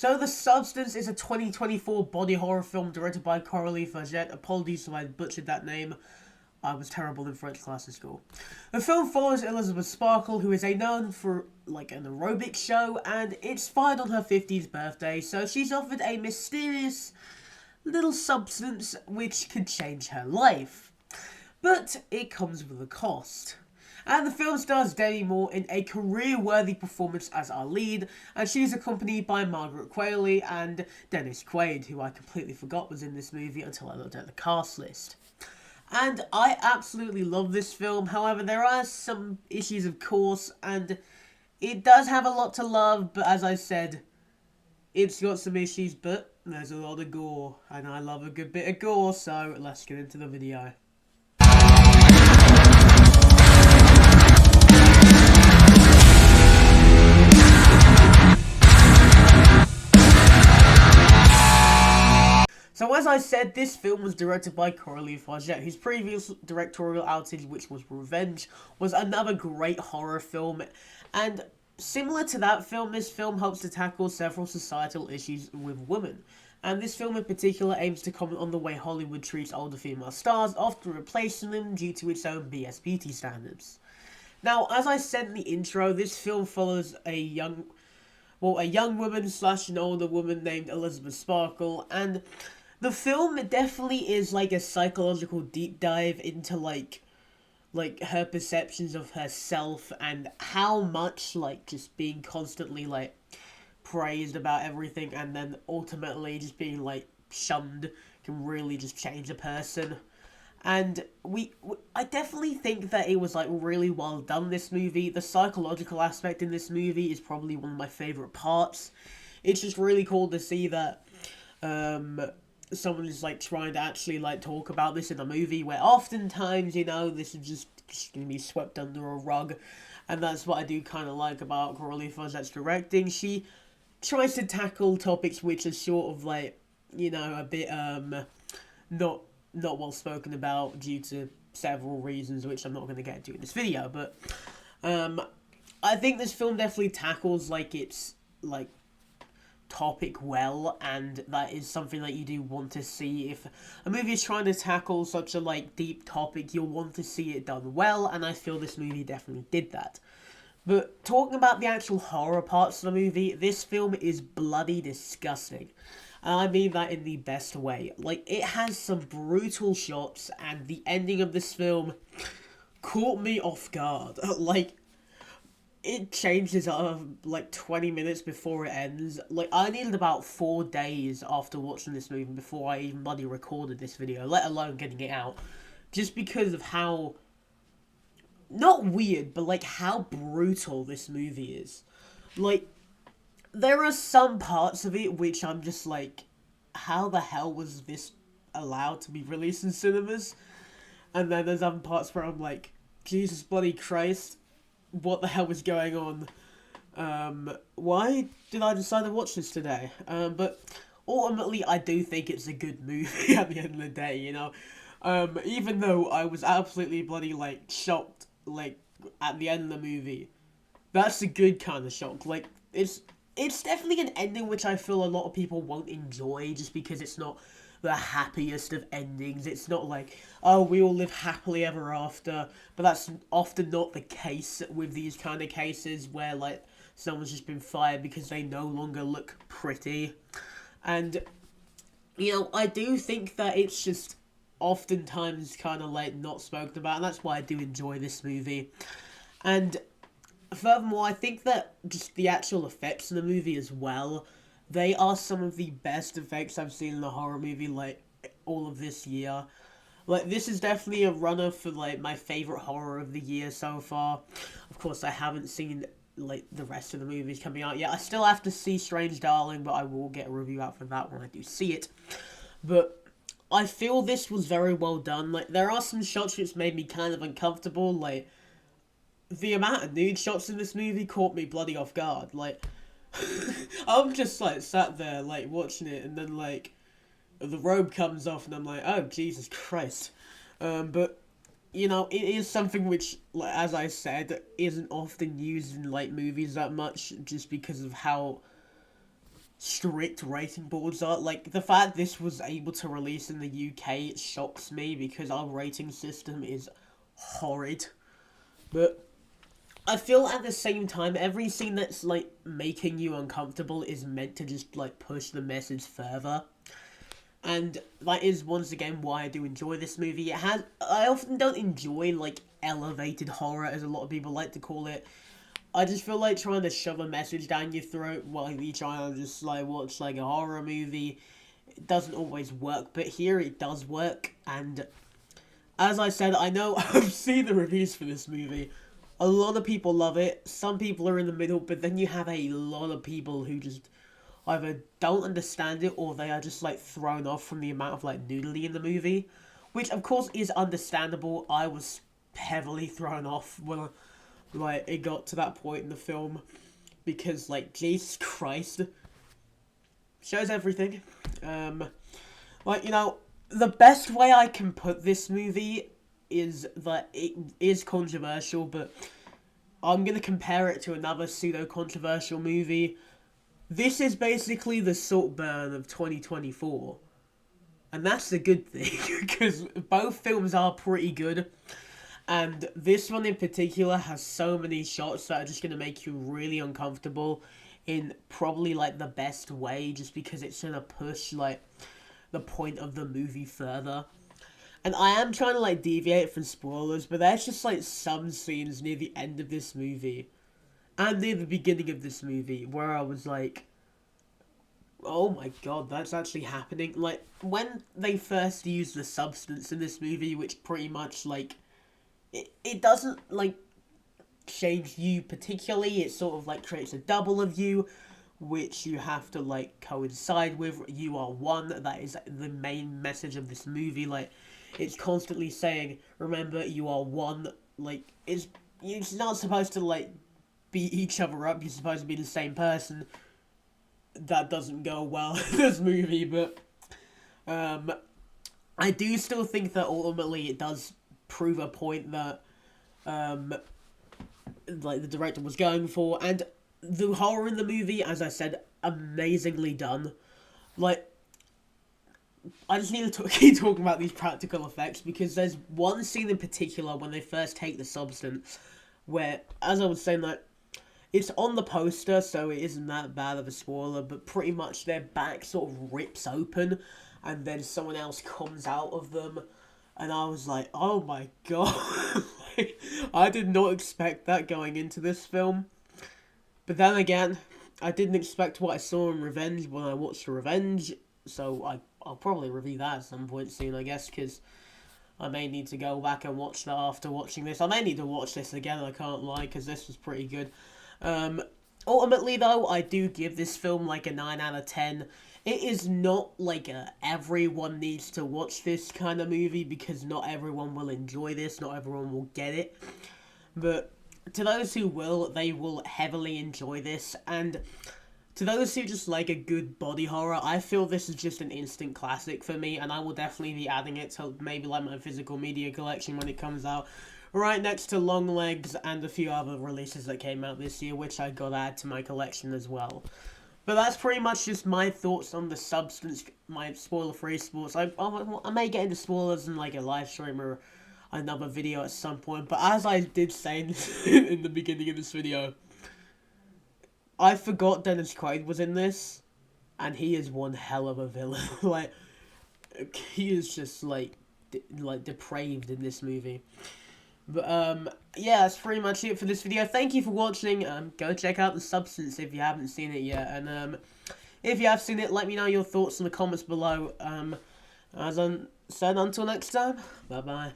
So, The Substance is a 2024 body horror film directed by Coralie Farget. Apologies if I butchered that name. I was terrible in French class in school. The film follows Elizabeth Sparkle, who is known for like an aerobic show, and it's fired on her 50th birthday, so she's offered a mysterious little substance which could change her life. But it comes with a cost. And the film stars Demi Moore in a career-worthy performance as our lead, and she's accompanied by Margaret Qualley and Dennis Quaid, who I completely forgot was in this movie until I looked at the cast list. And I absolutely love this film, however there are some issues of course, and it does have a lot to love, but as I said, it's got some issues, but there's a lot of gore, and I love a good bit of gore, so let's get into the video. So as I said, this film was directed by Coralie Farget, whose previous directorial outage, which was Revenge, was another great horror film, and similar to that film, this film helps to tackle several societal issues with women. And this film in particular aims to comment on the way Hollywood treats older female stars, often replacing them due to its own BS beauty standards. Now, as I said in the intro, this film follows a young woman slash an older woman named Elizabeth Sparkle, and the film definitely is like a psychological deep dive into like her perceptions of herself and how much like just being constantly like praised about everything and then ultimately just being like shunned can really just change a person. And I definitely think that it was like really well done, this movie. The psychological aspect in this movie is probably one of my favorite parts. It's just really cool to see that someone is like trying to actually like talk about this in a movie, where oftentimes, you know, this is just gonna be swept under a rug. And that's what I do kind of like about Coralie Farget's directing. She tries to tackle topics which are sort of like, you know, a bit not well spoken about due to several reasons, which I'm not going to get into in this video, but I think this film definitely tackles like its like topic well, and that is something that you do want to see. If a movie is trying to tackle such a like deep topic, you'll want to see it done well, and I feel this movie definitely did that. But talking about the actual horror parts of the movie, this film is bloody disgusting. And I mean that in the best way. Like, it has some brutal shots, and the ending of this film caught me off guard. Like, it changes like 20 minutes before it ends. Like, I needed about 4 days after watching this movie before I even bloody recorded this video, let alone getting it out. Just because of how, not weird, but like how brutal this movie is. Like, there are some parts of it which I'm just like, how the hell was this allowed to be released in cinemas? And then there's other parts where I'm like, Jesus bloody Christ, what the hell is going on? Why did I decide to watch this today? But ultimately, I do think it's a good movie at the end of the day, you know? Even though I was absolutely bloody, like, shocked, like, at the end of the movie. That's a good kind of shock. Like, it's definitely an ending which I feel a lot of people won't enjoy, just because it's not the happiest of endings. It's not like, oh, we all live happily ever after, but that's often not the case with these kind of cases where, like, someone's just been fired because they no longer look pretty. And, you know, I do think that it's just oftentimes kind of, like, not spoken about, and that's why I do enjoy this movie. And furthermore, I think that just the actual effects in the movie as well, they are some of the best effects I've seen in a horror movie, like, all of this year. Like, this is definitely a runner for, like, my favorite horror of the year so far. Of course, I haven't seen, like, the rest of the movies coming out yet. I still have to see Strange Darling, but I will get a review out for that when I do see it. But I feel this was very well done. Like, there are some shots which made me kind of uncomfortable, like, the amount of nude shots in this movie caught me bloody off guard. Like, I'm just, like, sat there, like, watching it, and then, like, the robe comes off, and I'm like, oh, Jesus Christ. But, you know, it is something which, like, as I said, isn't often used in, like, movies that much, just because of how strict rating boards are. Like, the fact this was able to release in the UK shocks me because our rating system is horrid. But I feel at the same time, every scene that's, like, making you uncomfortable is meant to just, like, push the message further. And that is, once again, why I do enjoy this movie. I often don't enjoy, like, elevated horror, as a lot of people like to call it. I just feel like trying to shove a message down your throat while you try to just, like, watch, like, a horror movie. It doesn't always work, but here it does work. And as I said, I know I've seen the reviews for this movie. A lot of people love it. Some people are in the middle, but then you have a lot of people who just either don't understand it or they are just, like, thrown off from the amount of, like, nudity in the movie. Which, of course, is understandable. I was heavily thrown off when, like, it got to that point in the film. Because, like, Jesus Christ. Shows everything. Like, you know, the best way I can put this movie is that it is controversial, but I'm going to compare it to another pseudo-controversial movie. This is basically the Saltburn of 2024. And that's the good thing, because both films are pretty good. And this one in particular has so many shots that are just going to make you really uncomfortable in probably, like, the best way, just because it's going to push, like, the point of the movie further. And I am trying to, like, deviate from spoilers, but there's just, like, some scenes near the end of this movie and near the beginning of this movie where I was like, oh my god, that's actually happening. Like, when they first use the substance in this movie, which pretty much, like, it doesn't, like, change you particularly. It sort of, like, creates a double of you, which you have to, like, coincide with. You are one. That is the main message of this movie. Like, it's constantly saying, remember, you are one. Like, you're not supposed to, like, beat each other up. You're supposed to be the same person. That doesn't go well in this movie, but I do still think that ultimately it does prove a point that like, the director was going for, and the horror in the movie, as I said, amazingly done. Like, I just need to keep talking about these practical effects, because there's one scene in particular when they first take the substance where, as I was saying, like, it's on the poster, so it isn't that bad of a spoiler, but pretty much their back sort of rips open, and then someone else comes out of them, and I was like, oh my god. Like, I did not expect that going into this film. But then again, I didn't expect what I saw in Revenge when I watched Revenge, so I'll probably review that at some point soon, I guess, because I may need to go back and watch that after watching this. I may need to watch this again, I can't lie, because this was pretty good. Ultimately, though, I do give this film, like, a 9 out of 10. It is not, like, everyone needs to watch this kind of movie, because not everyone will enjoy this, not everyone will get it. But to those who will, they will heavily enjoy this, and to those who just like a good body horror, I feel this is just an instant classic for me, and I will definitely be adding it to maybe, like, my physical media collection when it comes out, right next to Longlegs and a few other releases that came out this year, which I got to add to my collection as well. But that's pretty much just my thoughts on the substance, my spoiler-free sports. I may get into spoilers in, like, a live stream or another video at some point, but as I did say in the beginning of this video, I forgot Dennis Quaid was in this, and he is one hell of a villain. Like, he is just, like, depraved in this movie. But, yeah, that's pretty much it for this video. Thank you for watching. Go check out The Substance if you haven't seen it yet. And, if you have seen it, let me know your thoughts in the comments below. As I said, until next time, bye-bye.